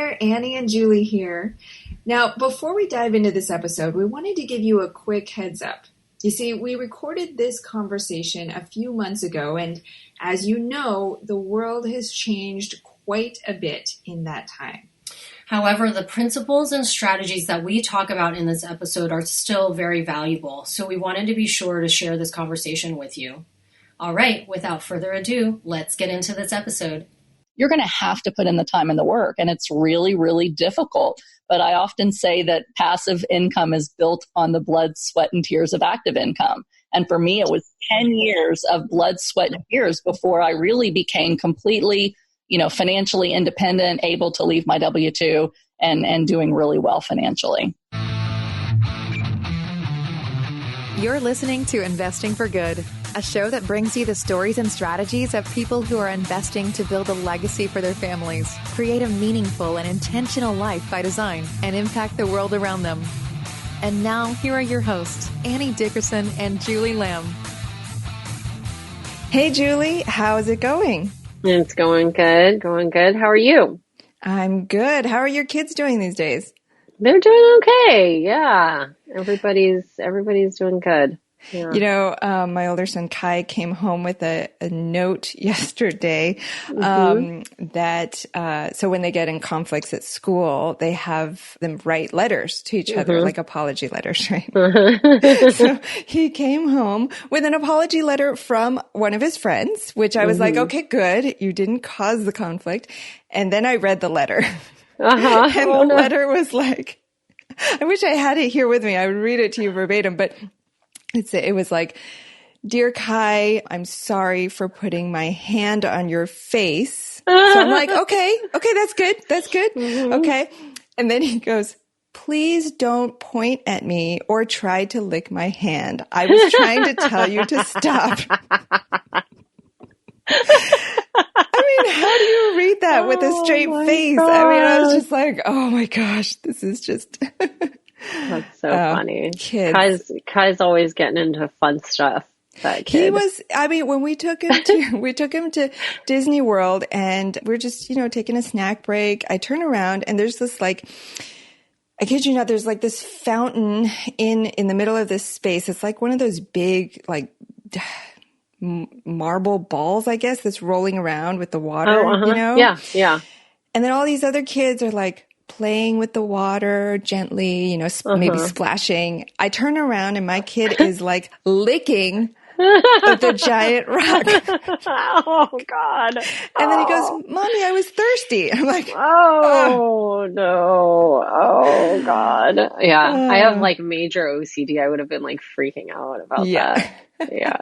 there, Annie and Julie here. Now, before we dive into this episode, we wanted to give you a quick heads up. You see, we recorded this conversation a few months ago, and as you know, the world has changed quite a bit in that time. However, the principles and strategies that we talk about in this episode are still very valuable, so we wanted to be sure to share this conversation with you. All right, without further ado, let's get into this episode. You're going to have to put in the time and the work, and it's really, really difficult. But I often say that passive income is built on the blood, sweat, and tears of active income. And for me, it was 10 years of blood, sweat, and tears before I really became completely, financially independent, able to leave my W-2 and doing really well financially. You're listening to Investing for Good, a show that brings you the stories and strategies of people who are investing to build a legacy for their families, create a meaningful and intentional life by design, and impact the world around them. And now, here are your hosts, Annie Dickerson and Julie Lamb. Hey, Julie, how's it going? It's going good, How are you? I'm good. How are your kids doing these days? They're doing okay. Yeah. Everybody's doing good. Yeah. My older son Kai came home with a note yesterday that so when they get in conflicts at school, they have them write letters to each other, like apology letters, right? So he came home with an apology letter from one of his friends, which I was like, okay, good. You didn't cause the conflict. And then I read the letter. And the letter was like, I wish I had it here with me. I would read it to you verbatim, but it was like, "Dear Kai, I'm sorry for putting my hand on your face." So I'm like, okay, that's good. Okay. And then he goes, "Please don't point at me or try to lick my hand. I was trying to tell you to stop." I mean, how do you read that with a straight face? God. I mean, I was just like, oh my gosh, this is just... That's so funny. Kids. Kai's always getting into fun stuff. That kid. He was, when we took him to Disney World and we're just, taking a snack break. I turn around and there's this I kid you not, there's like this fountain in the middle of this space. It's like one of those big, marble balls, I guess, that's rolling around with the water, Yeah. And then all these other kids are like playing with the water gently, maybe splashing. I turn around and my kid is like licking the giant rock. Oh God. And then he goes, "Mommy, I was thirsty." I'm like, oh no. Oh God. Yeah. I have major OCD. I would have been freaking out about that. Yeah.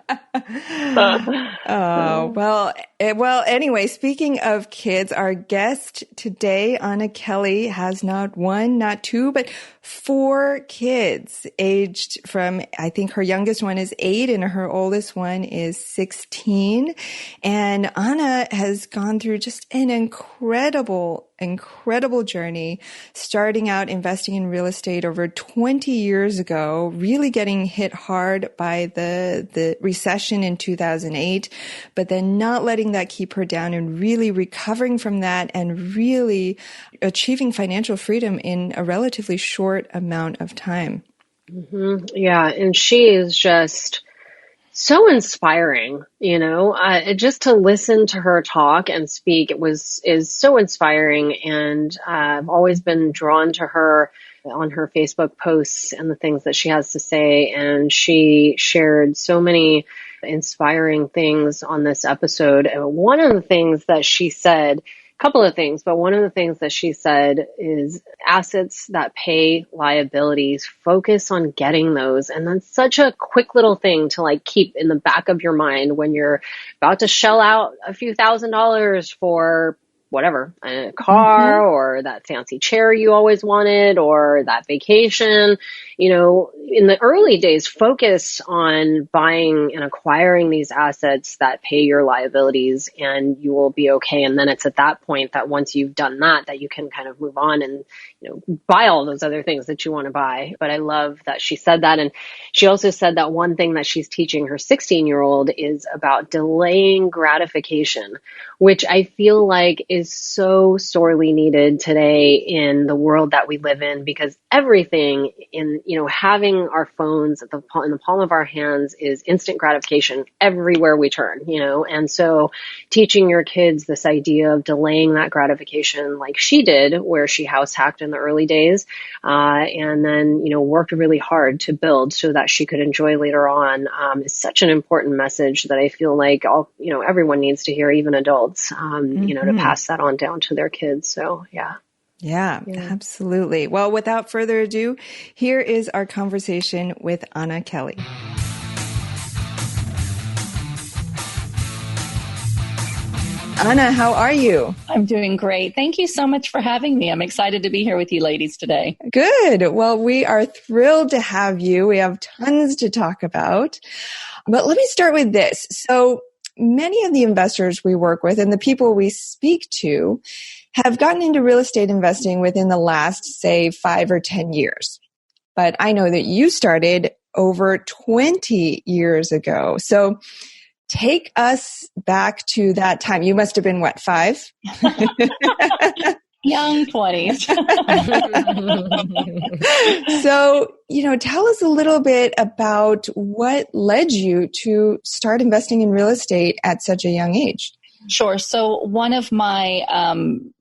Well, anyway, speaking of kids, our guest today, Anna Kelley, has not one, not two, but 4 kids aged from, I think her youngest one is 8 and her oldest one is 16. And Anna has gone through just an incredible journey, starting out investing in real estate over 20 years ago, really getting hit hard by the recession in 2008, but then not letting that keep her down and really recovering from that and really achieving financial freedom in a relatively short amount of time. Mm-hmm. Yeah. And she is just so inspiring, just to listen to her talk and speak. Is so inspiring. And I've always been drawn to her on her Facebook posts and the things that she has to say. And she shared so many inspiring things on this episode. And one of the things that she said, couple of things, but one of the things that she said is assets that pay liabilities, focus on getting those. And that's such a quick little thing to keep in the back of your mind when you're about to shell out a few $1,000s for whatever, a car or that fancy chair you always wanted or that vacation. In the early days, focus on buying and acquiring these assets that pay your liabilities and you will be okay. And then it's at that point that once you've done that you can kind of move on and, buy all those other things that you want to buy. But I love that she said that. And she also said that one thing that she's teaching her 16-year-old is about delaying gratification, which I feel like is so sorely needed today in the world that we live in, because everything in, having our phones in the palm of our hands is instant gratification everywhere we turn, and so teaching your kids this idea of delaying that gratification like she did, where she house hacked in the early days, and then, worked really hard to build so that she could enjoy later on, is such an important message that I feel like everyone needs to hear, even adults, to pass that on down to their kids. So, Yeah, absolutely. Well, without further ado, here is our conversation with Anna Kelley. Anna, how are you? I'm doing great. Thank you so much for having me. I'm excited to be here with you ladies today. Good. Well, we are thrilled to have you. We have tons to talk about. But let me start with this. So many of the investors we work with and the people we speak to have gotten into real estate investing within the last, say, 5 or 10 years. But I know that you started over 20 years ago. So take us back to that time. You must have been, what, 5? Young 20s. So, tell us a little bit about what led you to start investing in real estate at such a young age. Sure. So one of my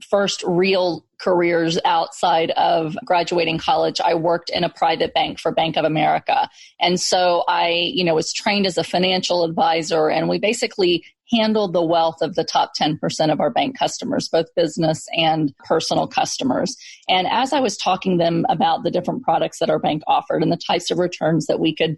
first real careers outside of graduating college, I worked in a private bank for Bank of America. And so I, was trained as a financial advisor, and we basically handled the wealth of the top 10% of our bank customers, both business and personal customers. And as I was talking to them about the different products that our bank offered and the types of returns that we could,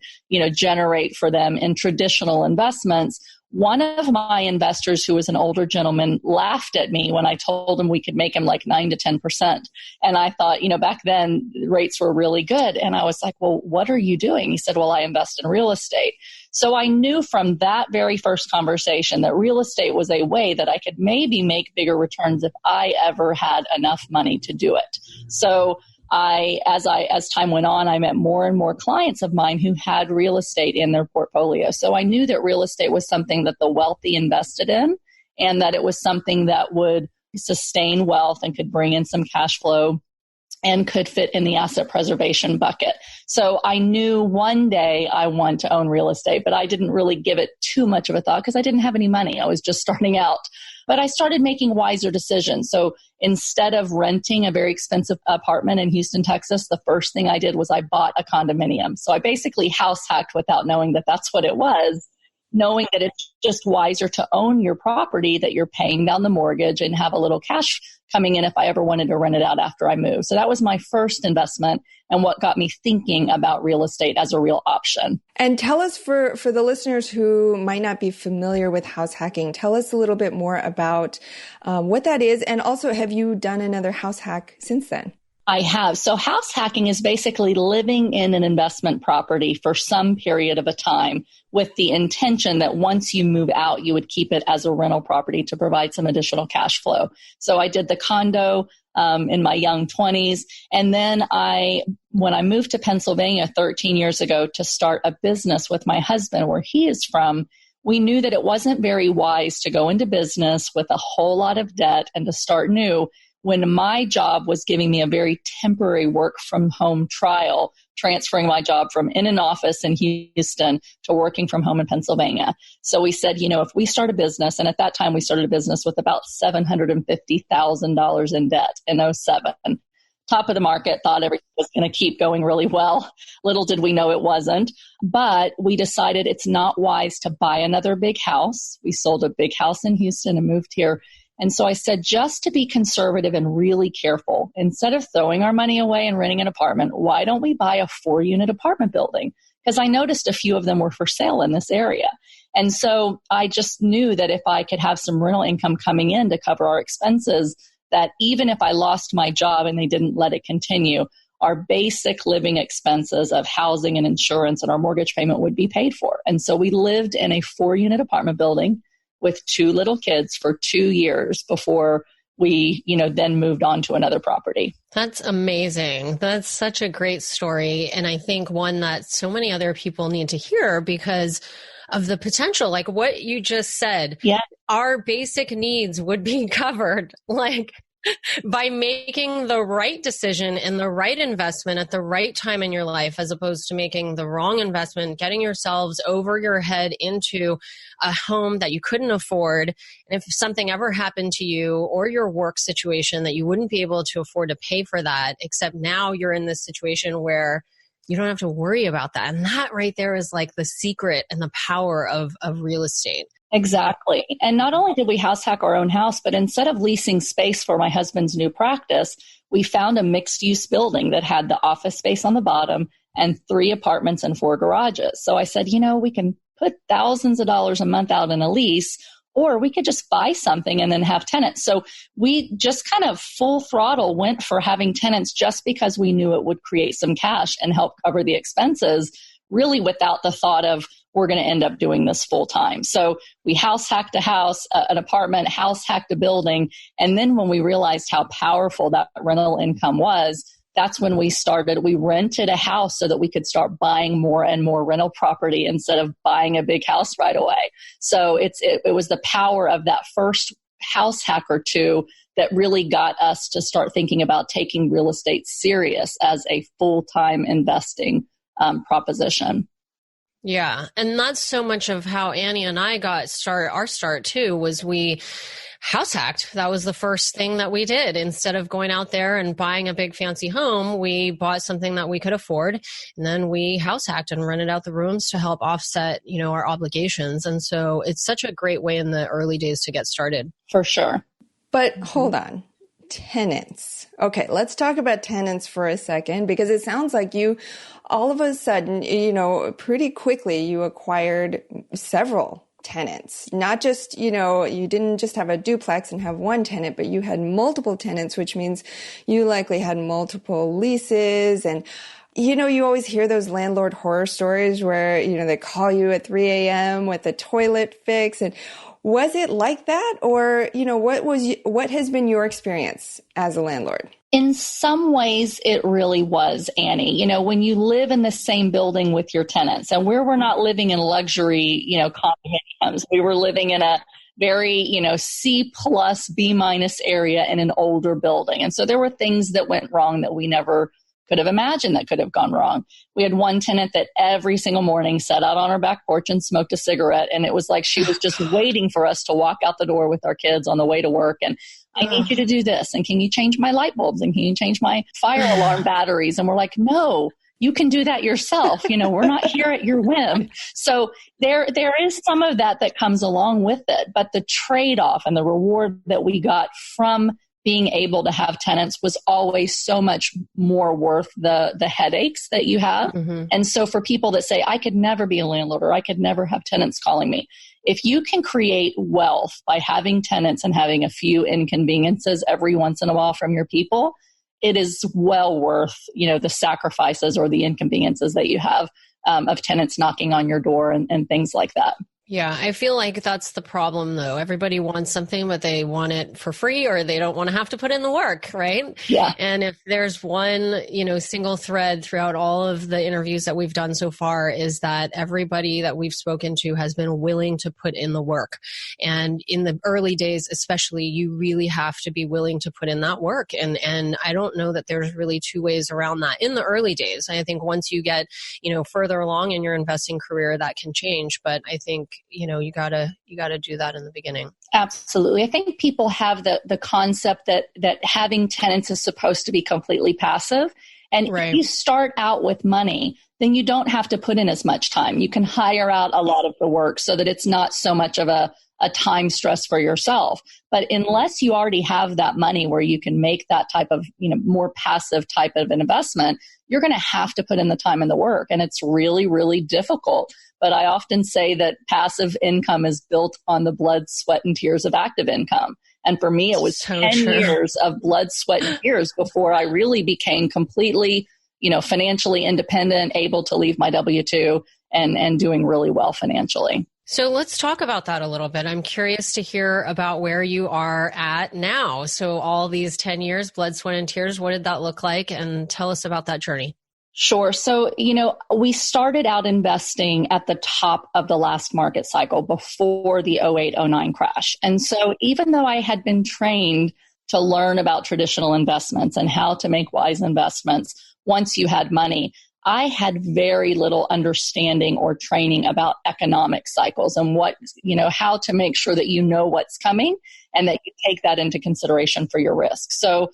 generate for them in traditional investments, one of my investors, who was an older gentleman, laughed at me when I told him we could make him like 9 to 10%. And I thought, back then rates were really good. And I was like, well, what are you doing? He said, well, I invest in real estate. So I knew from that very first conversation that real estate was a way that I could maybe make bigger returns if I ever had enough money to do it. So as time went on, I met more and more clients of mine who had real estate in their portfolio. So I knew that real estate was something that the wealthy invested in, and that it was something that would sustain wealth and could bring in some cash flow and could fit in the asset preservation bucket. So I knew one day I wanted to own real estate, but I didn't really give it too much of a thought because I didn't have any money. I was just starting out. But I started making wiser decisions. So instead of renting a very expensive apartment in Houston, Texas, the first thing I did was I bought a condominium. So I basically house hacked without knowing that that's what it was, knowing that it's just wiser to own your property, that you're paying down the mortgage and have a little cash coming in if I ever wanted to rent it out after I moved. So that was my first investment and what got me thinking about real estate as a real option. And tell us, for the listeners who might not be familiar with house hacking, tell us a little bit more about what that is. And also, have you done another house hack since then? I have. So house hacking is basically living in an investment property for some period of a time with the intention that once you move out, you would keep it as a rental property to provide some additional cash flow. So I did the condo in my young 20s. And then when I moved to Pennsylvania 13 years ago to start a business with my husband where he is from, we knew that it wasn't very wise to go into business with a whole lot of debt and to start new when my job was giving me a very temporary work from home trial, transferring my job from in an office in Houston to working from home in Pennsylvania. So we said, if we start a business, and at that time we started a business with about $750,000 in debt in 2007. Top of the market, thought everything was going to keep going really well. Little did we know it wasn't. But we decided it's not wise to buy another big house. We sold a big house in Houston and moved here. And so I said, just to be conservative and really careful, instead of throwing our money away and renting an apartment, why don't we buy a 4-unit apartment building? Because I noticed a few of them were for sale in this area. And so I just knew that if I could have some rental income coming in to cover our expenses, that even if I lost my job and they didn't let it continue, our basic living expenses of housing and insurance and our mortgage payment would be paid for. And so we lived in a 4-unit apartment building with 2 little kids for 2 years before we, then moved on to another property. That's amazing. That's such a great story. And I think one that so many other people need to hear, because of the potential, like what you just said. Yeah. Our basic needs would be covered, like by making the right decision and the right investment at the right time in your life, as opposed to making the wrong investment, getting yourselves over your head into a home that you couldn't afford. And if something ever happened to you or your work situation, that you wouldn't be able to afford to pay for that, except now you're in this situation where you don't have to worry about that. And that right there is like the secret and the power of real estate. Exactly. And not only did we house hack our own house, but instead of leasing space for my husband's new practice, we found a mixed use building that had the office space on the bottom and 3 apartments and 4 garages. So I said, we can put thousands of dollars a month out in a lease, or we could just buy something and then have tenants. So we just kind of full throttle went for having tenants just because we knew it would create some cash and help cover the expenses, really without the thought of we're going to end up doing this full time. So we house hacked a house, an apartment, house hacked a building. And then when we realized how powerful that rental income was, that's when we rented a house so that we could start buying more and more rental property instead of buying a big house right away. So it was the power of that first house hack or two that really got us to start thinking about taking real estate serious as a full-time investing proposition. Yeah. And that's so much of how Annie and I got our start too, was we house hacked. That was the first thing that we did. Instead of going out there and buying a big fancy home, we bought something that we could afford. And then we house hacked and rented out the rooms to help offset, our obligations. And so it's such a great way in the early days to get started. For sure. But hold on. Tenants. Okay, let's talk about tenants for a second, because it sounds like you, all of a sudden, pretty quickly you acquired several tenants. Not just, you didn't just have a duplex and have one tenant, but you had multiple tenants, which means you likely had multiple leases. And you always hear those landlord horror stories where, they call you at 3 a.m. with a toilet fix. And was it like that? Or, what has been your experience as a landlord? In some ways, it really was, Annie. When you live in the same building with your tenants, and we're not living in luxury, condominiums. We were living in a very, C+, B- area in an older building. And so there were things that went wrong that we never could have imagined that could have gone wrong. We had one tenant that every single morning sat out on our back porch and smoked a cigarette. And it was like she was just waiting for us to walk out the door with our kids on the way to work. And I need you to do this. And can you change my light bulbs? And can you change my fire alarm batteries? And we're like, no, you can do that yourself. We're not here at your whim. So there is some of that comes along with it. But the trade-off and the reward that we got from being able to have tenants was always so much more worth the headaches that you have. Mm-hmm. And so for people that say, I could never be a landlord, or I could never have tenants calling me, if you can create wealth by having tenants and having a few inconveniences every once in a while from your people, it is well worth, the sacrifices or the inconveniences that you have of tenants knocking on your door and things like that. Yeah, I feel like that's the problem, though. Everybody wants something, but they want it for free, or they don't want to have to put in the work, right? Yeah. And if there's one, single thread throughout all of the interviews that we've done so far, is that everybody that we've spoken to has been willing to put in the work. And in the early days, especially, you really have to be willing to put in that work. And I don't know that there's really two ways around that in the early days. I think once you get, further along in your investing career, that can change. But I think you gotta do that in the beginning. Absolutely. I think people have the concept that having tenants is supposed to be completely passive. And If you start out with money, then you don't have to put in as much time. You can hire out a lot of the work so that it's not so much of a time stress for yourself. But unless you already have that money where you can make that type of, more passive type of investment, you're going to have to put in the time and the work. And it's really, really difficult. But I often say that passive income is built on the blood, sweat, and tears of active income. And for me, it was 10 years of blood, sweat, and tears before I really became completely, financially independent, able to leave my W-2 and doing really well financially. So let's talk about that a little bit. I'm curious to hear about where you are at now. So all these 10 years, blood, sweat, and tears, what did that look like? And tell us about that journey. Sure. So, we started out investing at the top of the last market cycle before the 08-09 crash. And so even though I had been trained to learn about traditional investments and how to make wise investments once you had money, I had very little understanding or training about economic cycles and how to make sure that you know what's coming and that you take that into consideration for your risk. So,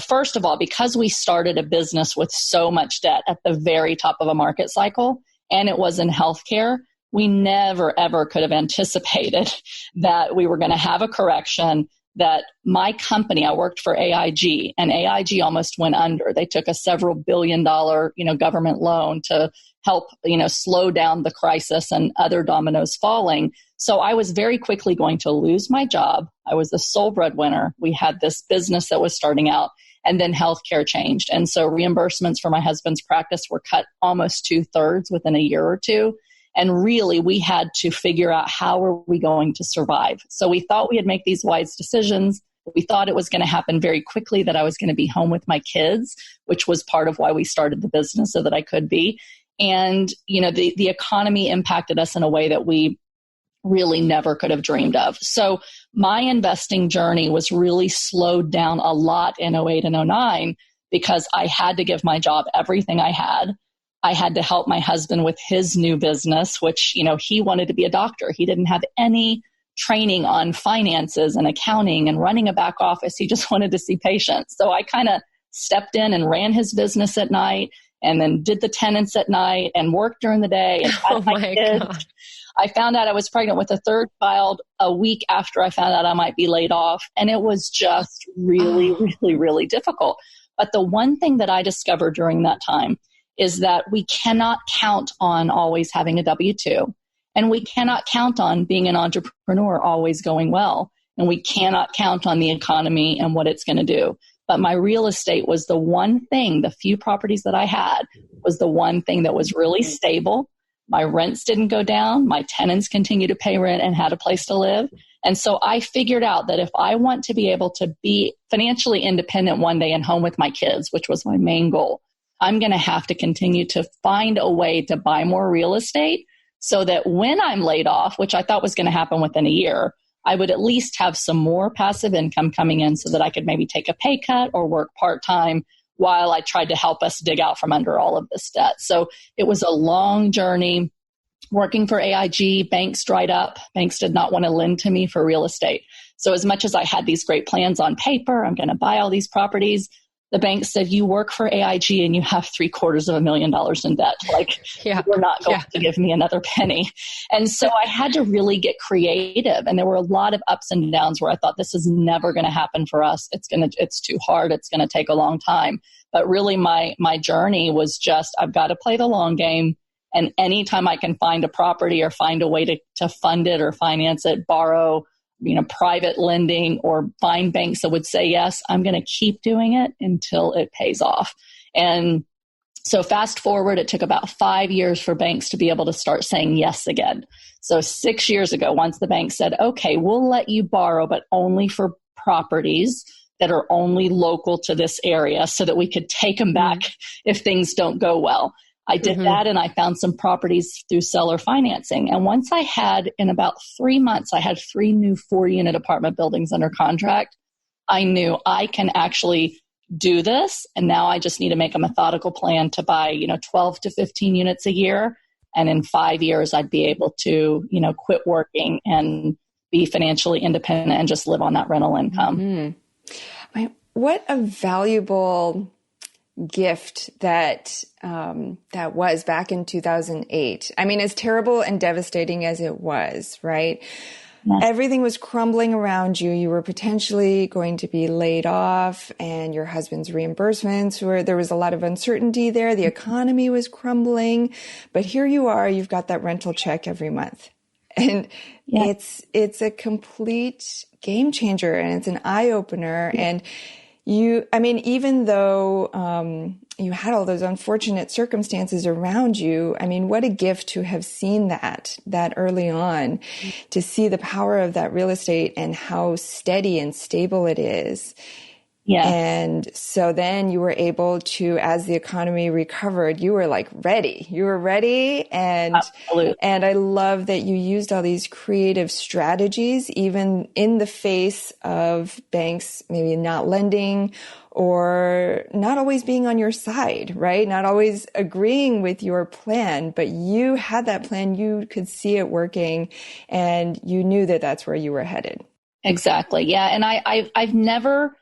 first of all, because we started a business with so much debt at the very top of a market cycle, and it was in healthcare, we never, ever could have anticipated that we were going to have a correction, that my company, I worked for AIG, and AIG almost went under. They took a several billion-dollar, government loan to help, slow down the crisis and other dominoes falling. So I was very quickly going to lose my job. I was the sole breadwinner. We had this business that was starting out, and then healthcare changed. And so reimbursements for my husband's practice were cut almost 2/3 within a year or two. And really, we had to figure out how are we going to survive. So we thought we'd make these wise decisions. We thought it was going to happen very quickly, that I was going to be home with my kids, which was part of why we started the business, so that I could be. And, the economy impacted us in a way that we really never could have dreamed of. So my investing journey was really slowed down a lot in 08 and 09 because I had to give my job everything I had. I had to help my husband with his new business, which, he wanted to be a doctor. He didn't have any training on finances and accounting and running a back office. He just wanted to see patients. So I kind of stepped in and ran his business at night, and then did the tenants at night and worked during the day. And oh my God. I found out I was pregnant with a third child a week after I found out I might be laid off. And it was just really, really, really difficult. But the one thing that I discovered during that time is that we cannot count on always having a W-2. And we cannot count on being an entrepreneur always going well. And we cannot count on the economy and what it's going to do. But my real estate was the one thing, the few properties that I had, was the one thing that was really stable. My rents didn't go down. My tenants continued to pay rent and had a place to live. And so I figured out that if I want to be able to be financially independent one day and home with my kids, which was my main goal, I'm going to have to continue to find a way to buy more real estate so that when I'm laid off, which I thought was going to happen within a year, I would at least have some more passive income coming in so that I could maybe take a pay cut or work part-time while I tried to help us dig out from under all of this debt. So it was a long journey. Working for AIG, banks dried up. Banks did not want to lend to me for real estate. So as much as I had these great plans on paper, I'm going to buy all these properties, the bank said, you work for AIG and you have $750,000 in debt. You're not going to give me another penny. And so I had to really get creative. And there were a lot of ups and downs where I thought, this is never going to happen for us. It's too hard. It's going to take a long time. But really my journey was just, I've got to play the long game. And anytime I can find a property or find a way to fund it or finance it, borrow, private lending, or find banks that would say yes, I'm going to keep doing it until it pays off. And so fast forward, it took about 5 years for banks to be able to start saying yes again. So 6 years ago, once the bank said, okay, we'll let you borrow, but only for properties that are only local to this area so that we could take them back if things don't go well. I did that, and I found some properties through seller financing. And once in about 3 months, I had 3 new 4-unit apartment buildings under contract. I knew I can actually do this. And now I just need to make a methodical plan to buy, 12 to 15 units a year. And in 5 years, I'd be able to, quit working and be financially independent and just live on that rental income. What a valuable gift that was back in 2008. I mean, as terrible and devastating as it was, right? Yeah. Everything was crumbling around you. You were potentially going to be laid off, and your husband's reimbursements there was a lot of uncertainty there. The economy was crumbling, but here you are, you've got that rental check every month. And it's a complete game changer, and it's an eye opener. Yeah. And even though you had all those unfortunate circumstances around you, what a gift to have seen that early on, to see the power of that real estate and how steady and stable it is. Yeah. And so then you were able to, as the economy recovered, you were like ready. You were ready. And I love that you used all these creative strategies, even in the face of banks maybe not lending or not always being on your side, right? Not always agreeing with your plan, but you had that plan. You could see it working and you knew that that's where you were headed. Exactly. Yeah. And I've never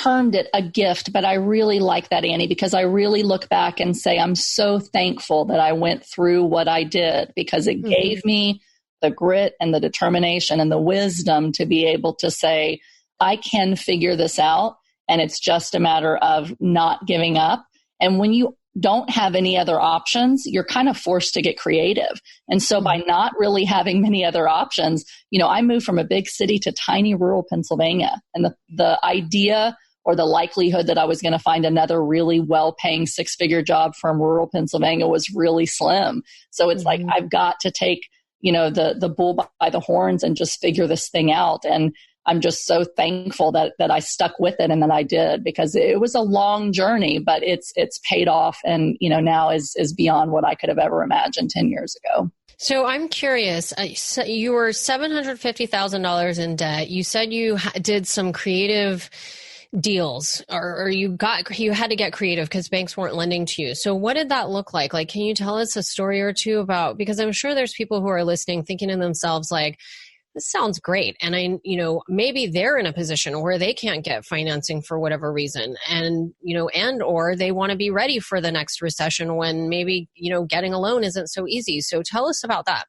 termed it a gift, but I really like that, Annie, because I really look back and say, I'm so thankful that I went through what I did, because it gave me the grit and the determination and the wisdom to be able to say, I can figure this out. And it's just a matter of not giving up. And when you don't have any other options, you're kind of forced to get creative. And so by not really having many other options, I moved from a big city to tiny rural Pennsylvania. And the idea or the likelihood that I was going to find another really well-paying 6-figure job from rural Pennsylvania was really slim. So it's like, I've got to take, the bull by the horns and just figure this thing out. And I'm just so thankful that I stuck with it and that I did, because it was a long journey, but it's paid off and, now is beyond what I could have ever imagined 10 years ago. So I'm curious, so you were $750,000 in debt. You said you did some creative deals or you had to get creative because banks weren't lending to you. So what did that look like? Like, can you tell us a story or two about, because I'm sure there's people who are listening thinking to themselves like, this sounds great. And maybe they're in a position where they can't get financing for whatever reason. And, or they want to be ready for the next recession when maybe, getting a loan isn't so easy. So tell us about that.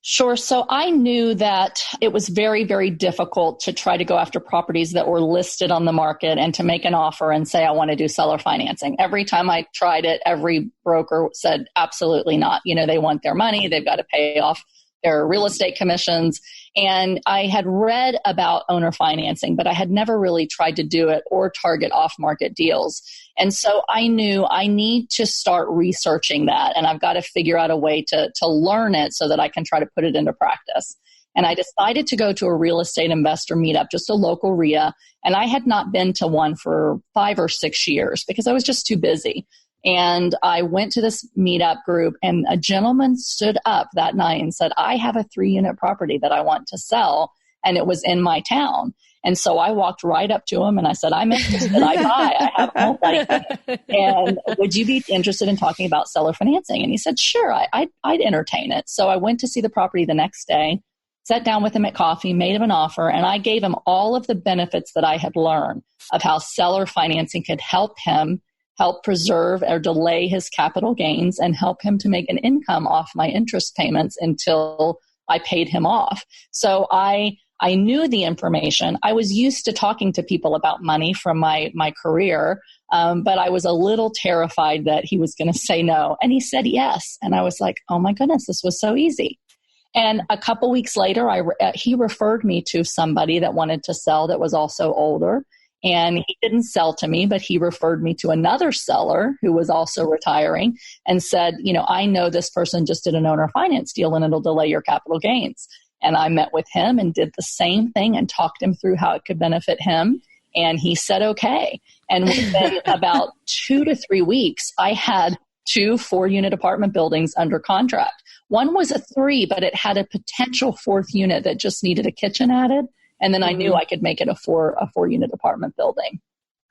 Sure. So I knew that it was very, very difficult to try to go after properties that were listed on the market and to make an offer and say, I want to do seller financing. Every time I tried it, every broker said, absolutely not. They want their money. They've got to pay off their real estate commissions. And I had read about owner financing, but I had never really tried to do it or target off-market deals. And so I knew I need to start researching that, and I've got to figure out a way to learn it so that I can try to put it into practice. And I decided to go to a real estate investor meetup, just a local RIA, and I had not been to one for 5 or 6 years because I was just too busy. And I went to this meetup group, and a gentleman stood up that night and said, I have a 3-unit property that I want to sell. And it was in my town. And so I walked right up to him and I said, I'm interested. I buy. I have a home like and would you be interested in talking about seller financing? And he said, sure, I'd entertain it. So I went to see the property the next day, sat down with him at coffee, made him an offer, and I gave him all of the benefits that I had learned of how seller financing could help him help preserve or delay his capital gains and help him to make an income off my interest payments until I paid him off. So I knew the information. I was used to talking to people about money from my career, but I was a little terrified that he was going to say no. And he said yes. And I was like, oh my goodness, this was so easy. And a couple weeks later, he referred me to somebody that wanted to sell that was also older. And he didn't sell to me, but he referred me to another seller who was also retiring and said, I know this person just did an owner finance deal and it'll delay your capital gains. And I met with him and did the same thing and talked him through how it could benefit him. And he said, okay. And within about 2 to 3 weeks, I had 2 4-unit apartment buildings under contract. One was a 3, but it had a potential 4th unit that just needed a kitchen added. And then I knew I could make it a 4-unit apartment building.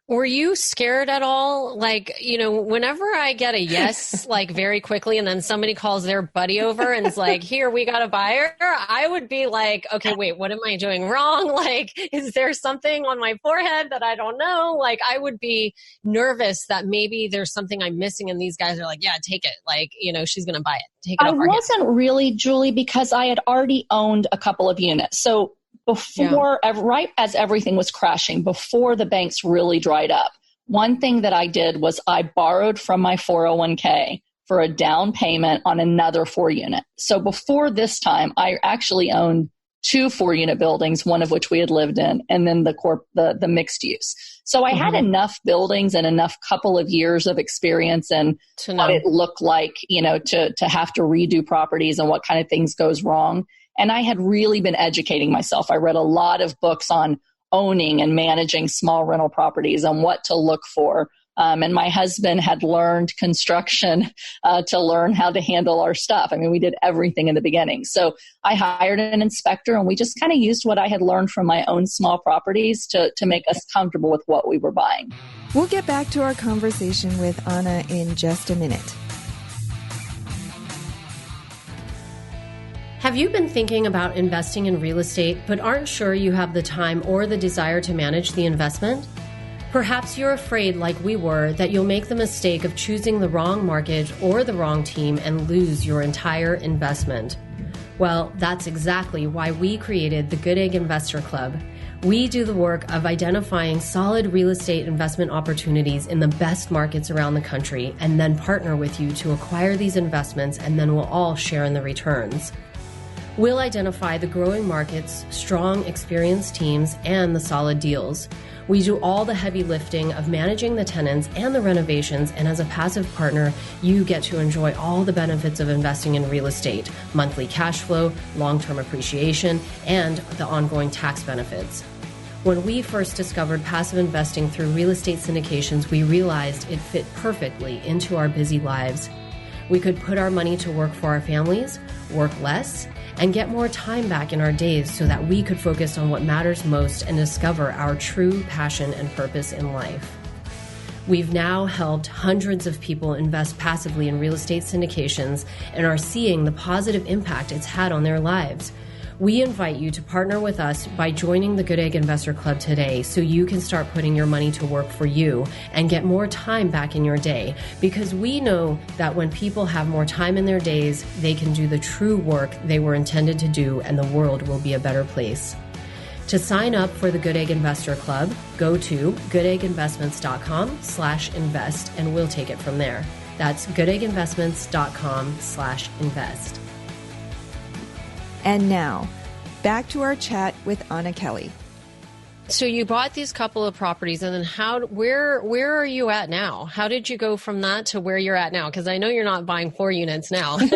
Were you scared at all? Like, whenever I get a yes, like very quickly, and then somebody calls their buddy over and is like, here, we got a buyer. I would be like, okay, wait, what am I doing wrong? Like, is there something on my forehead that I don't know? Like, I would be nervous that maybe there's something I'm missing. And these guys are like, yeah, take it. Like, she's going to buy it. Take it off our hands. I wasn't really, Julie, because I had already owned a couple of units. So before, right as everything was crashing, before the banks really dried up, one thing that I did was I borrowed from my 401k for a down payment on another 4-unit. So before this time, I actually owned 2 4-unit buildings, one of which we had lived in, and then the mixed use. So I had enough buildings and enough couple of years of experience and what it looked like, to have to redo properties and what kind of things goes wrong. And I had really been educating myself. I read a lot of books on owning and managing small rental properties and what to look for. And my husband had learned construction to learn how to handle our stuff. I mean, we did everything in the beginning. So I hired an inspector, and we just kind of used what I had learned from my own small properties to make us comfortable with what we were buying. We'll get back to our conversation with Anna in just a minute. Have you been thinking about investing in real estate but aren't sure you have the time or the desire to manage the investment? Perhaps you're afraid, like we were, that you'll make the mistake of choosing the wrong mortgage or the wrong team and lose your entire investment. Well, that's exactly why we created the Goodegg Investor Club. We do the work of identifying solid real estate investment opportunities in the best markets around the country and then partner with you to acquire these investments, and then we'll all share in the returns. We'll identify the growing markets, strong, experienced teams, and the solid deals. We do all the heavy lifting of managing the tenants and the renovations, and as a passive partner, you get to enjoy all the benefits of investing in real estate: monthly cash flow, long-term appreciation, and the ongoing tax benefits. When we first discovered passive investing through real estate syndications, we realized it fit perfectly into our busy lives. We could put our money to work for our families, work less, and get more time back in our days so that we could focus on what matters most and discover our true passion and purpose in life. We've now helped hundreds of people invest passively in real estate syndications and are seeing the positive impact it's had on their lives. We invite you to partner with us by joining the Goodegg Investor Club today so you can start putting your money to work for you and get more time back in your day, because we know that when people have more time in their days, they can do the true work they were intended to do, and the world will be a better place. To sign up for the Goodegg Investor Club, go to goodegginvestments.com/invest and we'll take it from there. That's goodegginvestments.com/invest. And now, back to our chat with Anna Kelley. So you bought these couple of properties, and then where are you at now? How did you go from that to where you're at now? Because I know you're not buying 4 units now. Again,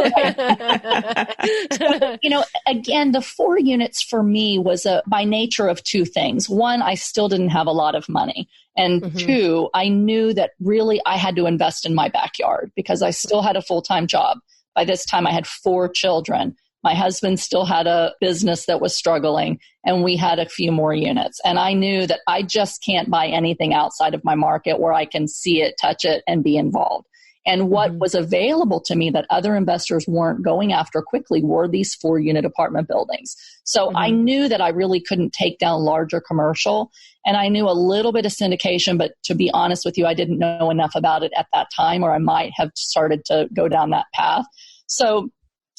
the 4 units for me was by nature of 2 things. One, I still didn't have a lot of money. And 2, I knew that really I had to invest in my backyard because I still had a full-time job. By this time, I had 4 children. My husband still had a business that was struggling, and we had a few more units. And I knew that I just can't buy anything outside of my market where I can see it, touch it, and be involved. And what was available to me that other investors weren't going after quickly were these 4-unit apartment buildings. So I knew that I really couldn't take down larger commercial. And I knew a little bit of syndication, but to be honest with you, I didn't know enough about it at that time, or I might have started to go down that path. So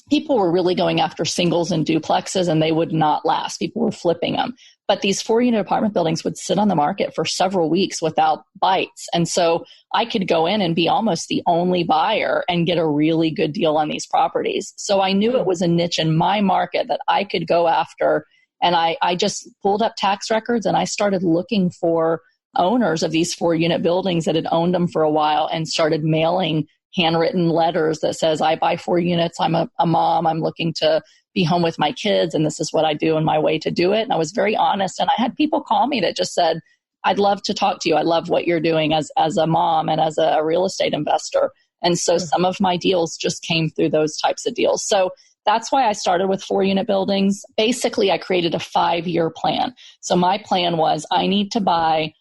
people were really going after singles and duplexes, and they would not last. People were flipping them. But these 4-unit apartment buildings would sit on the market for several weeks without bites. And so I could go in and be almost the only buyer and get a really good deal on these properties. So I knew it was a niche in my market that I could go after. And I just pulled up tax records, and I started looking for owners of these 4-unit buildings that had owned them for a while and started mailing handwritten letters that says, I buy 4 units. I'm a mom. I'm looking to be home with my kids, and this is what I do and my way to do it. And I was very honest. And I had people call me that just said, I'd love to talk to you. I love what you're doing as a mom and as a real estate investor. And so some of my deals just came through those types of deals. So that's why I started with 4-unit buildings. Basically, I created a 5-year plan. So my plan was I need to buy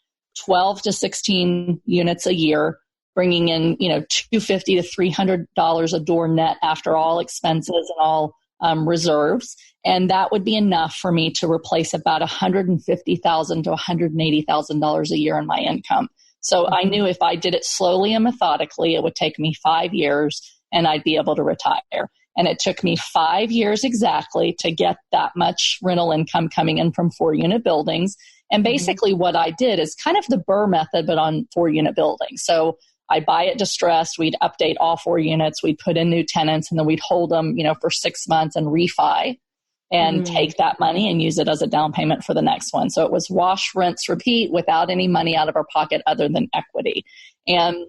12 to 16 units a year, bringing in, $250 to $300 a door net after all expenses and all reserves. And that would be enough for me to replace about $150,000 to $180,000 a year in my income. So I knew if I did it slowly and methodically, it would take me 5 years and I'd be able to retire. And it took me 5 years exactly to get that much rental income coming in from 4-unit buildings. And basically what I did is kind of the Burr method, but on 4-unit buildings. So I'd buy it distressed. We'd update all 4 units. We'd put in new tenants, and then we'd hold them, for 6 months and refi and take that money and use it as a down payment for the next one. So it was wash, rinse, repeat without any money out of our pocket other than equity. And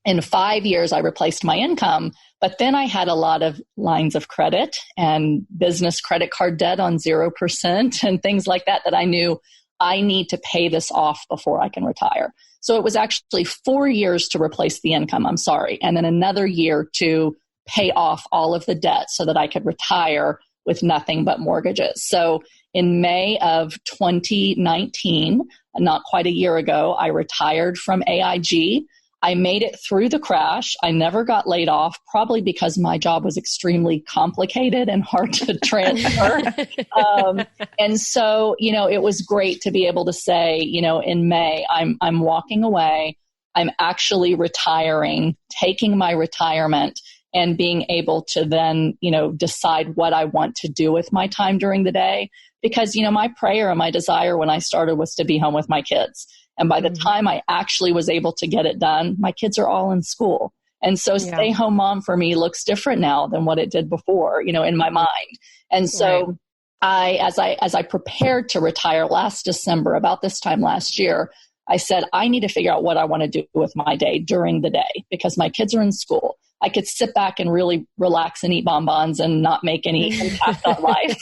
in 5 years, I replaced my income, but then I had a lot of lines of credit and business credit card debt on 0% and things like that I knew I need to pay this off before I can retire. So it was actually 4 years to replace the income, I'm sorry, and then another year to pay off all of the debt so that I could retire with nothing but mortgages. So in May of 2019, not quite a year ago, I retired from AIG. I made it through the crash. I never got laid off, probably because my job was extremely complicated and hard to transfer. And so, it was great to be able to say, in May, I'm walking away. I'm actually retiring, taking my retirement, and being able to then, decide what I want to do with my time during the day. Because, my prayer and my desire when I started was to be home with my kids. And by the time I actually was able to get it done, my kids are all in school. And so stay home mom for me looks different now than what it did before, in my mind. And so as I prepared to retire last December, about this time last year, I said, I need to figure out what I want to do with my day during the day because my kids are in school. I could sit back and really relax and eat bonbons and not make any impact on life.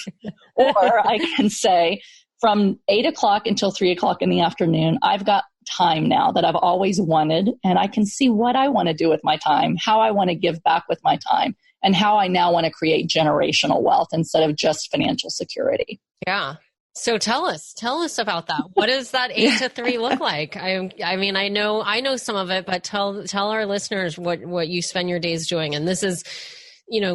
Or I can say, from 8 o'clock until 3 o'clock in the afternoon, I've got time now that I've always wanted, and I can see what I want to do with my time, how I want to give back with my time, and how I now want to create generational wealth instead of just financial security. Yeah. So tell us about that. What does that 8 to 3 look like? I mean, I know some of it, but tell our listeners what you spend your days doing. And this is,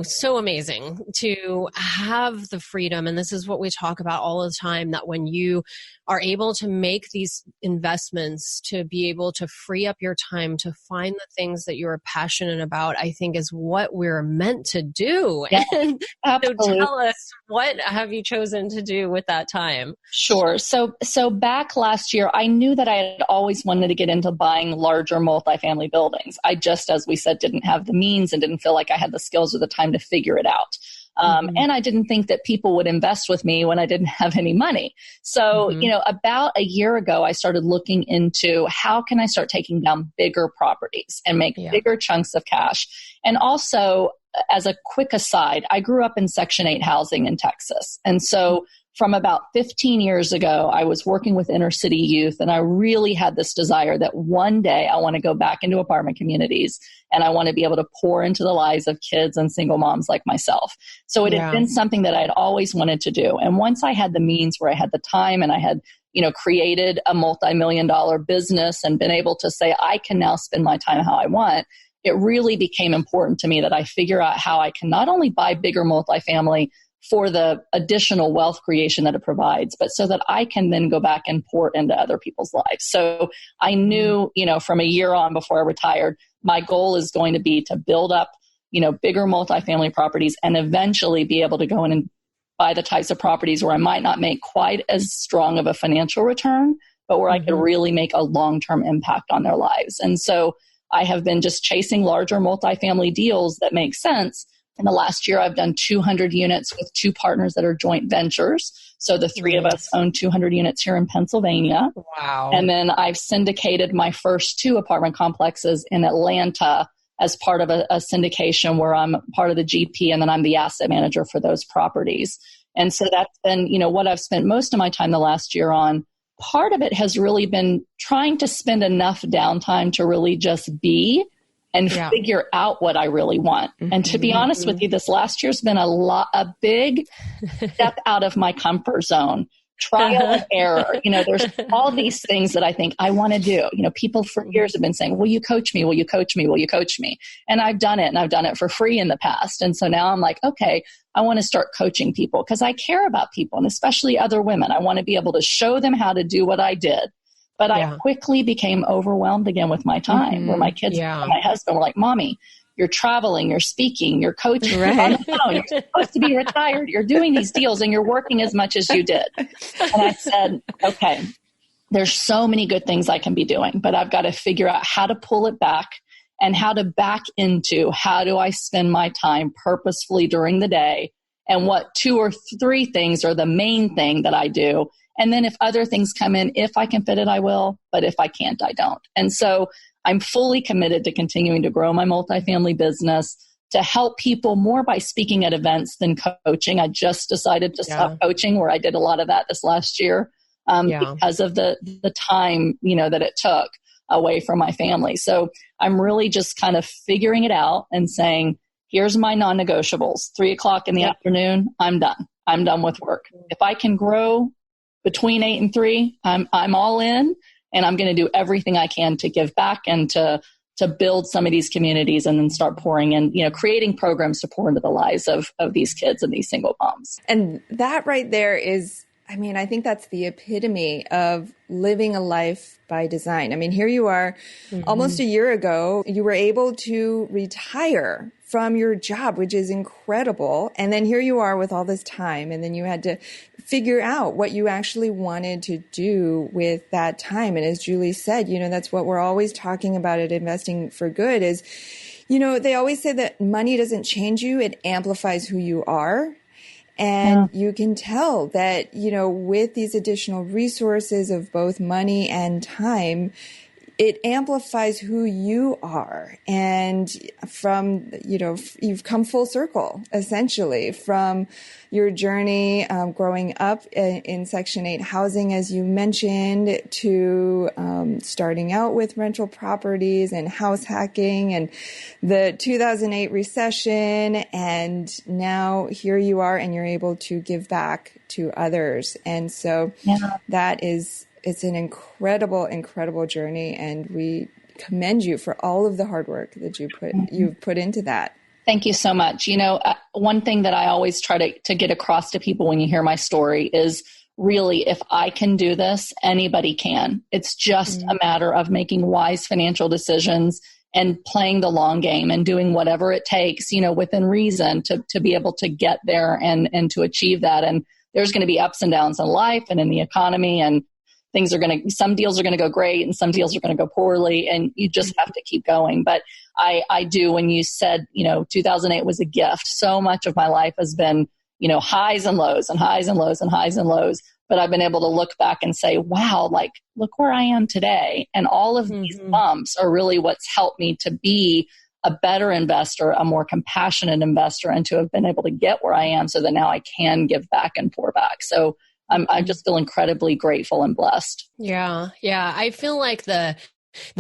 so amazing to have the freedom. And this is what we talk about all the time, that when you are able to make these investments, to be able to free up your time to find the things that you're passionate about, I think is what we're meant to do. Yeah, and so tell us, what have you chosen to do with that time? Sure. So back last year, I knew that I had always wanted to get into buying larger multifamily buildings. I just, as we said, didn't have the means and didn't feel like I had the skills or the time to figure it out. And I didn't think that people would invest with me when I didn't have any money. So, about a year ago, I started looking into how can I start taking down bigger properties and make bigger chunks of cash. And also, as a quick aside, I grew up in Section 8 housing in Texas. And so from about 15 years ago, I was working with inner city youth, and I really had this desire that one day I want to go back into apartment communities and I want to be able to pour into the lives of kids and single moms like myself. So it had been something that I had always wanted to do. And once I had the means, where I had the time and I had, created a multi-million-dollar business and been able to say, I can now spend my time how I want, it really became important to me that I figure out how I can not only buy bigger multifamily for the additional wealth creation that it provides, but so that I can then go back and pour into other people's lives. So I knew, from a year on before I retired, my goal is going to be to build up, bigger multifamily properties and eventually be able to go in and buy the types of properties where I might not make quite as strong of a financial return, but where I could really make a long-term impact on their lives. And so I have been just chasing larger multifamily deals that make sense. In the last year, I've done 200 units with 2 partners that are joint ventures. So the 3 of us own 200 units here in Pennsylvania. Wow. And then I've syndicated my first 2 apartment complexes in Atlanta as part of a syndication where I'm part of the GP and then I'm the asset manager for those properties. And so that's been, what I've spent most of my time the last year on. Part of it has really been trying to spend enough downtime to really just be and figure out what I really want. And to be honest with you, this last year's been a big step out of my comfort zone. Trial and error. There's all these things that I think I want to do. People for years have been saying, will you coach me? Will you coach me? Will you coach me? And I've done it, and I've done it for free in the past. And so now I'm like, okay, I want to start coaching people because I care about people, and especially other women. I want to be able to show them how to do what I did. But I quickly became overwhelmed again with my time, where my kids and my husband were like, Mommy, you're traveling, you're speaking, you're coaching, you're on the phone, you're supposed to be retired, you're doing these deals, and you're working as much as you did. And I said, okay, there's so many good things I can be doing, but I've got to figure out how to pull it back and how to back into how do I spend my time purposefully during the day, and what 2 or 3 things are the main thing that I do. And then if other things come in, if I can fit it, I will. But if I can't, I don't. And so I'm fully committed to continuing to grow my multifamily business, to help people more by speaking at events than coaching. I just decided to stop coaching, where I did a lot of that this last year. because of the time, that it took away from my family. So I'm really just kind of figuring it out and saying, here's my non-negotiables. 3:00 in the afternoon, I'm done. I'm done with work. If I can grow between 8 and 3, I'm all in, and I'm going to do everything I can to give back and to build some of these communities and then start pouring in, creating programs to pour into the lives of these kids and these single moms. And that right there is, I think that's the epitome of living a life by design. Here you are, almost a year ago, you were able to retire from your job, which is incredible. And then here you are with all this time. And then you had to figure out what you actually wanted to do with that time. And as Julie said, that's what we're always talking about at Investing for Good is, they always say that money doesn't change you. It amplifies who you are. And you can tell that, with these additional resources of both money and time, it amplifies who you are. And from, you've come full circle, essentially, from your journey growing up in Section 8 housing, as you mentioned, to starting out with rental properties and house hacking and the 2008 recession. And now here you are, and you're able to give back to others. And so it's an incredible, incredible journey, and we commend you for all of the hard work that you've put into that. Thank you so much. One thing that I always try to get across to people when you hear my story is really, if I can do this, anybody can. It's just a matter of making wise financial decisions and playing the long game and doing whatever it takes, within reason to be able to get there and to achieve that. And there's going to be ups and downs in life and in the economy, and some deals are going to go great and some deals are going to go poorly, and you just have to keep going. But I do, when you said, 2008 was a gift, so much of my life has been, highs and lows and highs and lows and highs and lows. But I've been able to look back and say, wow, look where I am today. And all of these bumps are really what's helped me to be a better investor, a more compassionate investor, and to have been able to get where I am so that now I can give back and pour back. So I just feel incredibly grateful and blessed. Yeah. I feel like the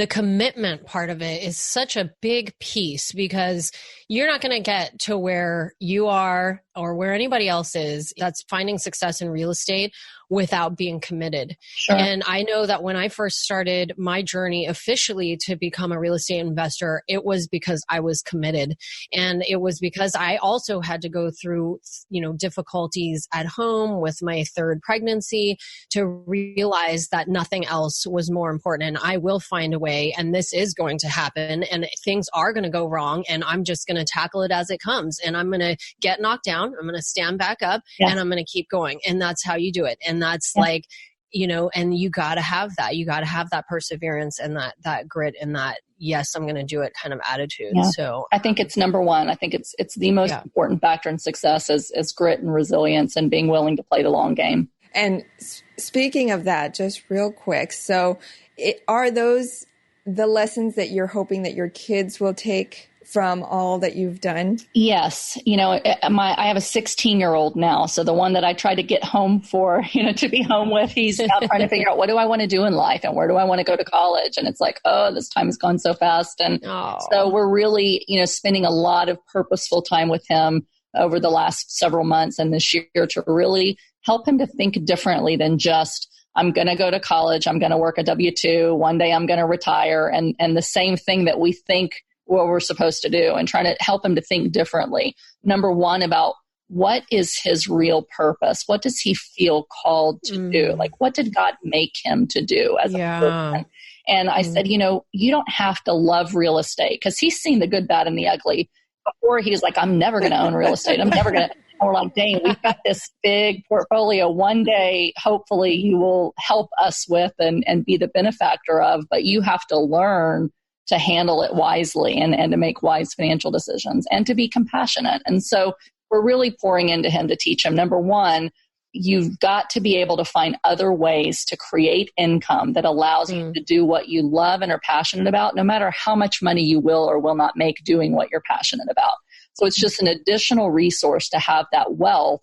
commitment part of it is such a big piece, because you're not going to get to where you are or where anybody else is that's finding success in real estate without being committed. Sure. And I know that when I first started my journey officially to become a real estate investor, it was because I was committed. And it was because I also had to go through, difficulties at home with my third pregnancy to realize that nothing else was more important. And I will find a way, and this is going to happen, and things are going to go wrong, and I'm just going to tackle it as it comes. And I'm going to get knocked down. I'm going to stand back up, and I'm going to keep going. And that's how you do it. And that's and you got to have that. You got to have that perseverance and that grit and that, yes, I'm going to do it kind of attitude. Yeah. So I think it's number one. I think it's the most important factor in success is grit and resilience and being willing to play the long game. And speaking of that, just real quick. So are those the lessons that you're hoping that your kids will take from all that you've done? Yes. I have a 16-year-old now. So the one that I try to get home for, to be home with, he's out trying to figure out, what do I want to do in life and where do I want to go to college? And it's like, oh, this time has gone so fast. And so we're really, spending a lot of purposeful time with him over the last several months and this year to really help him to think differently than just, I'm going to go to college, I'm going to work a W-2, one day I'm going to retire, and the same thing that we think what we're supposed to do, and trying to help him to think differently. Number one, about what is his real purpose? What does he feel called to do? What did God make him to do as a person? And I said, you don't have to love real estate, because he's seen the good, bad, and the ugly. Before he was like, I'm never going to own real estate. I'm never going to. And we're like, dang, we've got this big portfolio. One day, hopefully you will help us with and be the benefactor of, but you have to learn to handle it wisely and to make wise financial decisions and to be compassionate. And so we're really pouring into him to teach him. Number one, you've got to be able to find other ways to create income that allows you to do what you love and are passionate about, no matter how much money you will or will not make doing what you're passionate about. So it's just an additional resource to have that wealth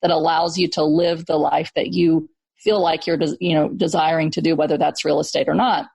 that allows you to live the life that you feel like you're, desiring to do, whether that's real estate or not.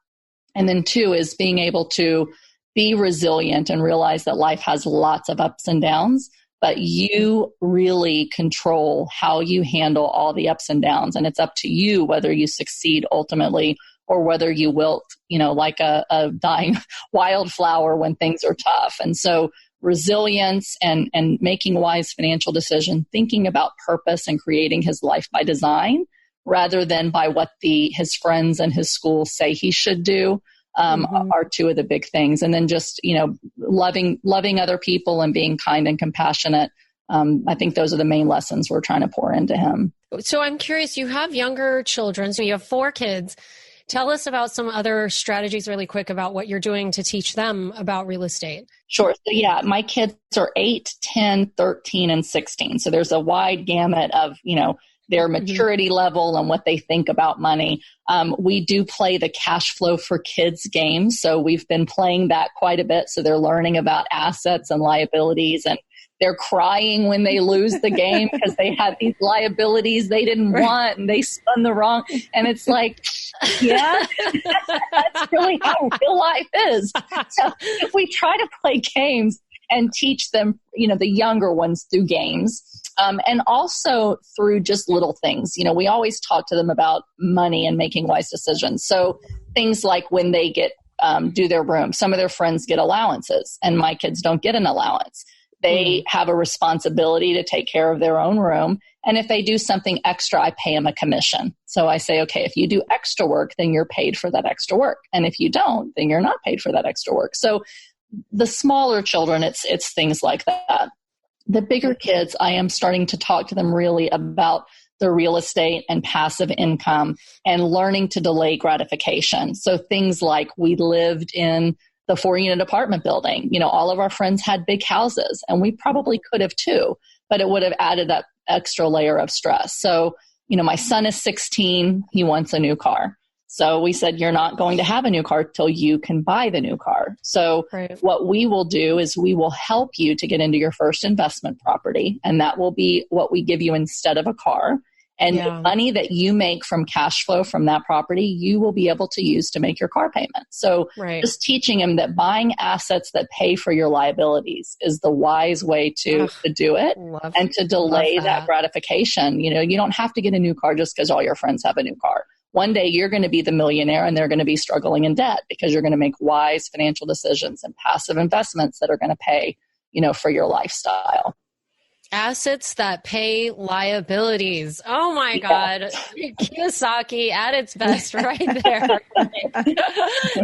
And then 2 is being able to be resilient and realize that life has lots of ups and downs, but you really control how you handle all the ups and downs. And it's up to you whether you succeed ultimately or whether you wilt, like a dying wildflower when things are tough. And so resilience and making wise financial decisions, thinking about purpose and creating his life by design rather than by what his friends and his school say he should do. Are 2 of the big things. And then just, loving other people and being kind and compassionate. I think those are the main lessons we're trying to pour into him. So I'm curious, you have younger children, so you have 4 kids. Tell us about some other strategies really quick about what you're doing to teach them about real estate. Sure. So yeah, my kids are 8, 10, 13, and 16. So there's a wide gamut of, their maturity level and what they think about money. We do play the cash flow for kids game. So we've been playing that quite a bit. So they're learning about assets and liabilities, and they're crying when they lose the game because they had these liabilities they didn't want and they spun the wrong. And it's like, yeah, that's really how real life is. So if we try to play games and teach them, the younger ones through games, and also through just little things. We always talk to them about money and making wise decisions. So things like when they do their room, some of their friends get allowances and my kids don't get an allowance. They have a responsibility to take care of their own room. And if they do something extra, I pay them a commission. So I say, okay, if you do extra work, then you're paid for that extra work. And if you don't, then you're not paid for that extra work. So the smaller children, it's things like that. The bigger kids, I am starting to talk to them really about the real estate and passive income and learning to delay gratification. So things like we lived in the 4-unit apartment building. All of our friends had big houses and we probably could have too, but it would have added that extra layer of stress. So, my son is 16. He wants a new car. So we said, you're not going to have a new car till you can buy the new car. So What we will do is we will help you to get into your first investment property. And that will be what we give you instead of a car. And the money that you make from cash flow from that property, you will be able to use to make your car payment. So just teaching him that buying assets that pay for your liabilities is the wise way to do it and to delay that gratification. You don't have to get a new car just because all your friends have a new car. One day you're going to be the millionaire and they're going to be struggling in debt because you're going to make wise financial decisions and passive investments that are going to pay, for your lifestyle. Assets that pay liabilities. Oh my God. Kiyosaki at its best right there.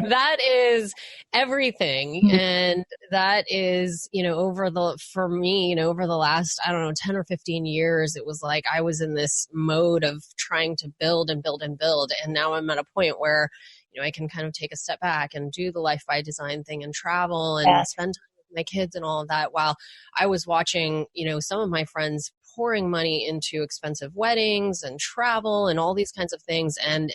That is everything. And that is, over the last, 10 or 15 years, it was like I was in this mode of trying to build and build and build. And now I'm at a point where, I can kind of take a step back and do the life by design thing and travel and spend time my kids and all of that while I was watching, some of my friends pouring money into expensive weddings and travel and all these kinds of things. And,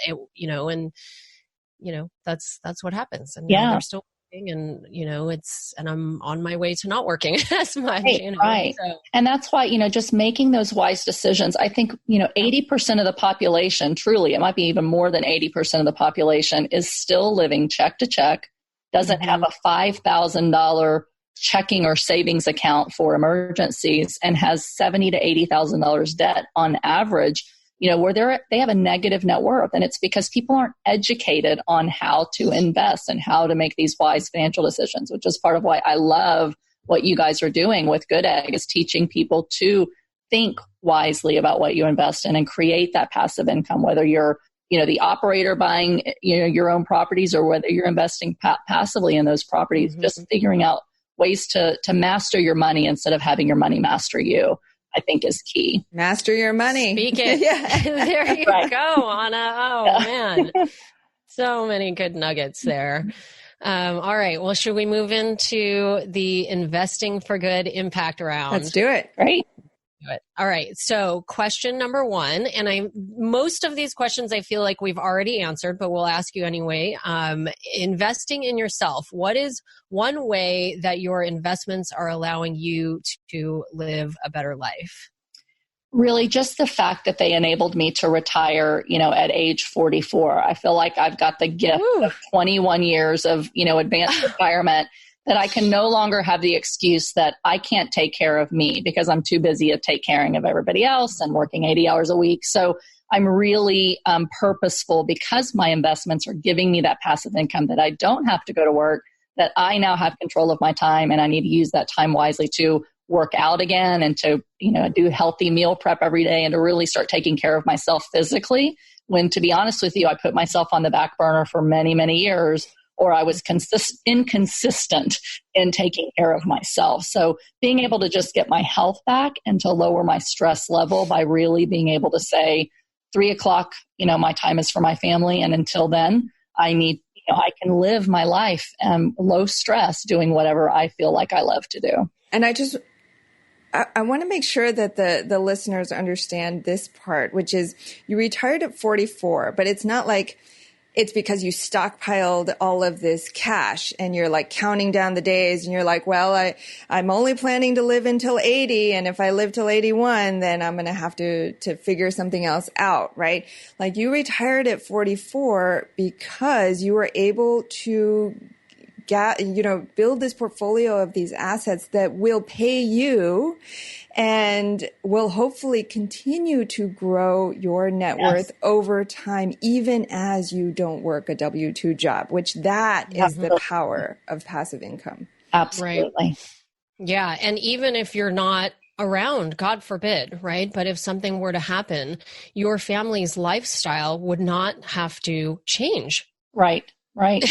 that's what happens. And they're still working and, and I'm on my way to not working as much. Right. So. And that's why, just making those wise decisions, I think, 80% of the population, truly, it might be even more than 80% of the population is still living check to check, doesn't have a $5,000 checking or savings account for emergencies and has $70,000 to $80,000 debt on average, where they have a negative net worth. And it's because people aren't educated on how to invest and how to make these wise financial decisions, which is part of why I love what you guys are doing with Goodegg, is teaching people to think wisely about what you invest in and create that passive income, whether you're the operator buying your own properties or whether you're investing passively in those properties, just figuring out ways to master your money instead of having your money master you, I think is key. Master your money. Speak it. There you go, Anna. Oh, man. So many good nuggets there. All right. Well, should we move into the Investing for Good impact round? Let's do it. Great. All right. So question number 1, and most of these questions I feel like we've already answered, but we'll ask you anyway. Investing in yourself. What is one way that your investments are allowing you to live a better life? Really just the fact that they enabled me to retire, at age 44. I feel like I've got the gift of 21 years of, advanced retirement, that I can no longer have the excuse that I can't take care of me because I'm too busy to take care of everybody else and working 80 hours a week. So I'm really purposeful because my investments are giving me that passive income, that I don't have to go to work, that I now have control of my time, and I need to use that time wisely to work out again and to, do healthy meal prep every day and to really start taking care of myself physically. When, to be honest with you, I put myself on the back burner for many, many years, or I was inconsistent in taking care of myself. So being able to just get my health back and to lower my stress level by really being able to say 3:00, my time is for my family. And until then, I can live my life low stress doing whatever I feel like I love to do. And I want to make sure that the listeners understand this part, which is you retired at 44, but it's not like it's because you stockpiled all of this cash and you're like counting down the days and you're like, well, I'm only planning to live until 80. And if I live till 81, then I'm going to have to figure something else out, right? Like you retired at 44 because you were able to build this portfolio of these assets that will pay you and will hopefully continue to grow your net worth over time, even as you don't work a W-2 job, which that is the power of passive income. Absolutely. Right. Yeah. And even if you're not around, God forbid, right? But if something were to happen, your family's lifestyle would not have to change. Right. Right.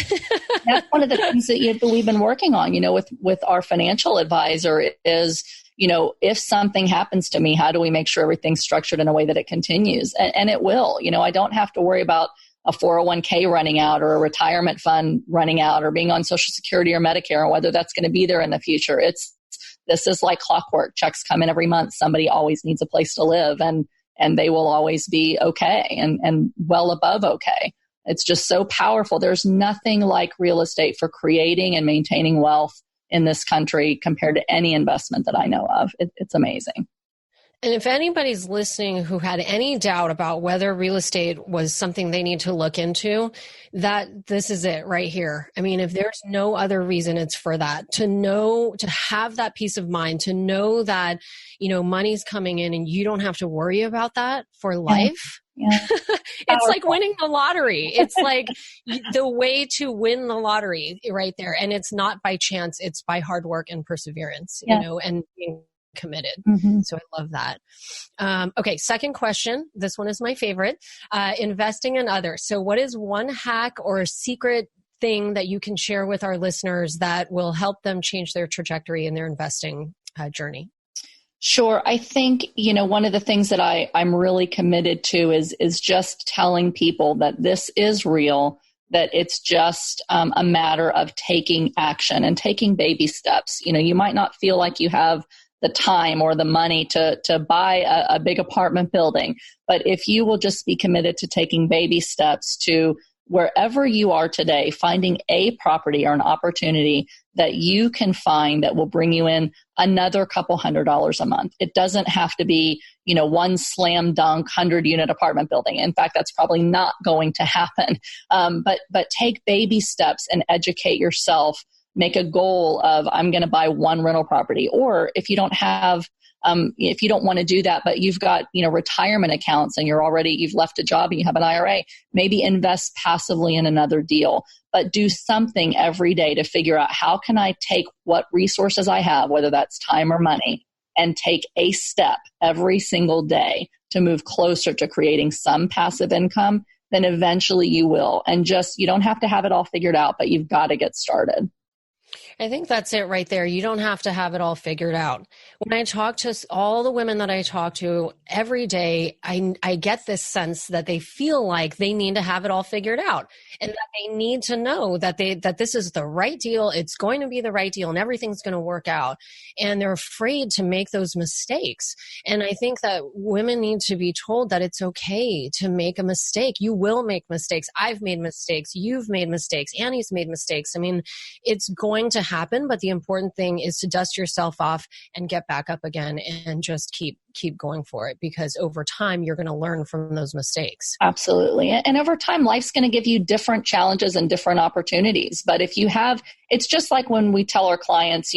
That's one of the things that we've been working on, with our financial advisor is, if something happens to me, how do we make sure everything's structured in a way that it continues? And it will. I don't have to worry about a 401k running out or a retirement fund running out or being on Social Security or Medicare and whether that's going to be there in the future. This is like clockwork. Checks come in every month. Somebody always needs a place to live and they will always be okay and well above okay. It's just so powerful. There's nothing like real estate for creating and maintaining wealth in this country compared to any investment that I know of. It's amazing. And if anybody's listening who had any doubt about whether real estate was something they need to look into, this is it right here. I mean, if there's no other reason, it's for that. To have that peace of mind, to know that, money's coming in and you don't have to worry about that for life. Yeah. It's like winning the lottery. It's like the way to win the lottery right there. And it's not by chance, it's by hard work and perseverance, and being committed. Mm-hmm. So I love that. Okay. Second question. This one is my favorite. Investing in others. So what is one hack or a secret thing that you can share with our listeners that will help them change their trajectory in their investing journey? Sure. I think, one of the things that I'm really committed to is just telling people that this is real, that it's just a matter of taking action and taking baby steps. You might not feel like you have the time or the money to buy a big apartment building, but if you will just be committed to taking baby steps to wherever you are today, finding a property or an opportunity that you can find that will bring you in another couple $100s a month. It doesn't have to be, one slam dunk 100-unit apartment building. In fact, that's probably not going to happen. But take baby steps and educate yourself. Make a goal of, I'm going to buy one rental property. Or if you don't have if you don't want to do that, but you've got, retirement accounts and you've left a job and you have an IRA, maybe invest passively in another deal, but do something every day to figure out how can I take what resources I have, whether that's time or money, and take a step every single day to move closer to creating some passive income, then eventually you will. And you don't have to have it all figured out, but you've got to get started. I think that's it right there. You don't have to have it all figured out. When I talk to all the women that I talk to every day, I get this sense that they feel like they need to have it all figured out and that they need to know that this is the right deal. It's going to be the right deal and everything's going to work out. And they're afraid to make those mistakes. And I think that women need to be told that it's okay to make a mistake. You will make mistakes. I've made mistakes. You've made mistakes. Annie's made mistakes. I mean, it's going going to happen, but the important thing is to dust yourself off and get back up again and just keep going for it, because over time you're going to learn from those mistakes. Absolutely. And over time, life's going to give you different challenges and different opportunities. But if you have, it's just like when we tell our clients,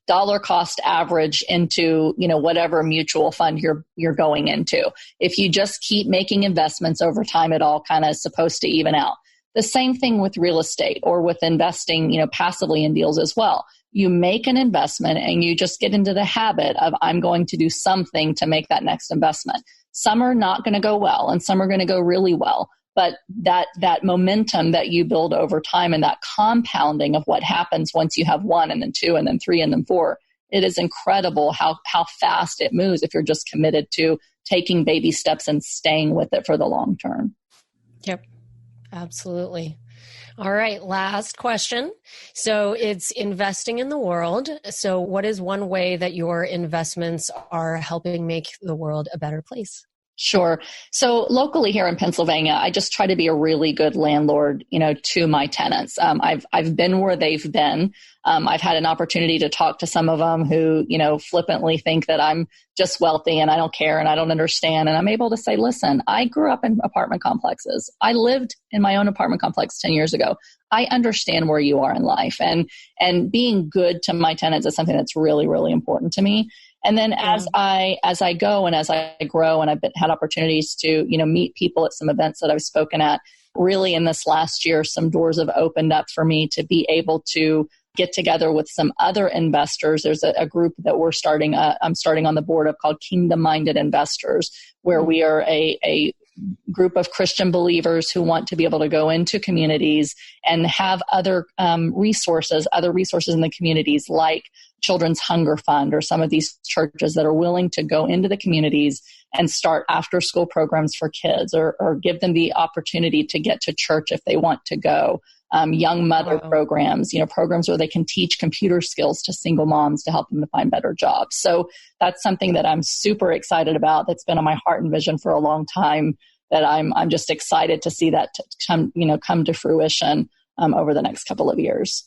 dollar cost average into, whatever mutual fund you're going into. If you just keep making investments over time, it all kind of is supposed to even out. The same thing with real estate or with investing, passively in deals as well. You make an investment and you just get into the habit of, I'm going to do something to make that next investment. Some are not going to go well and some are going to go really well. But that momentum that you build over time and that compounding of what happens once you have one and then two and then three and then four, it is incredible how fast it moves if you're just committed to taking baby steps and staying with it for the long term. Yep, absolutely. All right, last question. So it's investing in the world. So what is one way that your investments are helping make the world a better place? Sure. So locally here in Pennsylvania, I just try to be a really good landlord, to my tenants. I've been where they've been. I've had an opportunity to talk to some of them who, flippantly think that I'm just wealthy and I don't care and I don't understand. And I'm able to say, listen, I grew up in apartment complexes. I lived in my own apartment complex 10 years ago. I understand where you are in life, and being good to my tenants is something that's really, really important to me. And then as I go and as I grow, and I've had opportunities to, meet people at some events that I've spoken at, really in this last year, some doors have opened up for me to be able to get together with some other investors. There's a group that I'm starting on the board of called Kingdom Minded Investors, where we are a group of Christian believers who want to be able to go into communities and have other resources in the communities, like Children's Hunger Fund or some of these churches that are willing to go into the communities and start after school programs for kids, or give them the opportunity to get to church if they want to go. Young mother programs, programs where they can teach computer skills to single moms to help them to find better jobs. So that's something that I'm super excited about. That's been on my heart and vision for a long time, that I'm just excited to see that come to fruition over the next couple of years.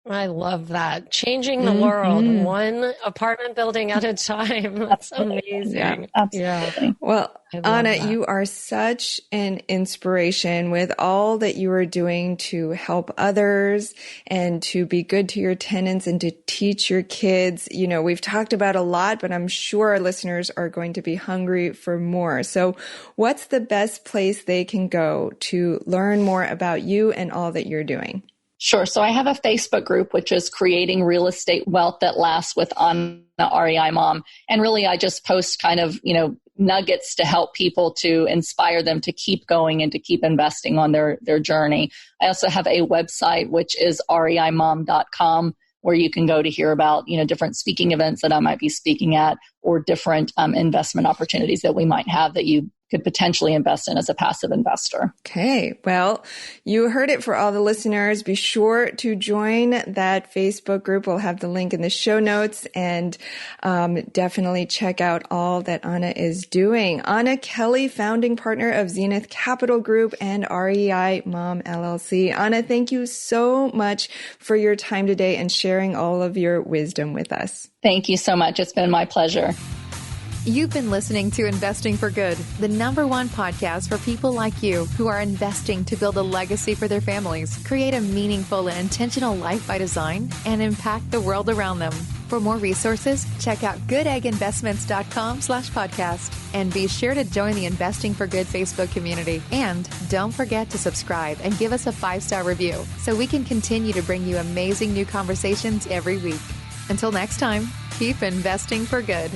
I love that. Changing the world, one apartment building at a time. That's amazing. Yeah, absolutely. Yeah. Well, Anna, you are such an inspiration with all that you are doing to help others and to be good to your tenants and to teach your kids. We've talked about a lot, but I'm sure our listeners are going to be hungry for more. So what's the best place they can go to learn more about you and all that you're doing? Sure. So I have a Facebook group, which is Creating Real Estate Wealth That Lasts with Anna REI Mom. And really, I just post kind of, nuggets to help people, to inspire them to keep going and to keep investing on their journey. I also have a website, which is reimom.com, where you can go to hear about, different speaking events that I might be speaking at, or different investment opportunities that we might have that you could potentially invest in as a passive investor. Okay. Well, you heard it for all the listeners. Be sure to join that Facebook group. We'll have the link in the show notes, and definitely check out all that Anna is doing. Anna Kelley, founding partner of Zenith Capital Group and REI Mom LLC. Anna, thank you so much for your time today and sharing all of your wisdom with us. Thank you so much. It's been my pleasure. You've been listening to Investing for Good, the #1 podcast for people like you who are investing to build a legacy for their families, create a meaningful and intentional life by design, and impact the world around them. For more resources, check out goodegginvestments.com/podcast, and be sure to join the Investing for Good Facebook community. And don't forget to subscribe and give us a 5-star review so we can continue to bring you amazing new conversations every week. Until next time, keep investing for good.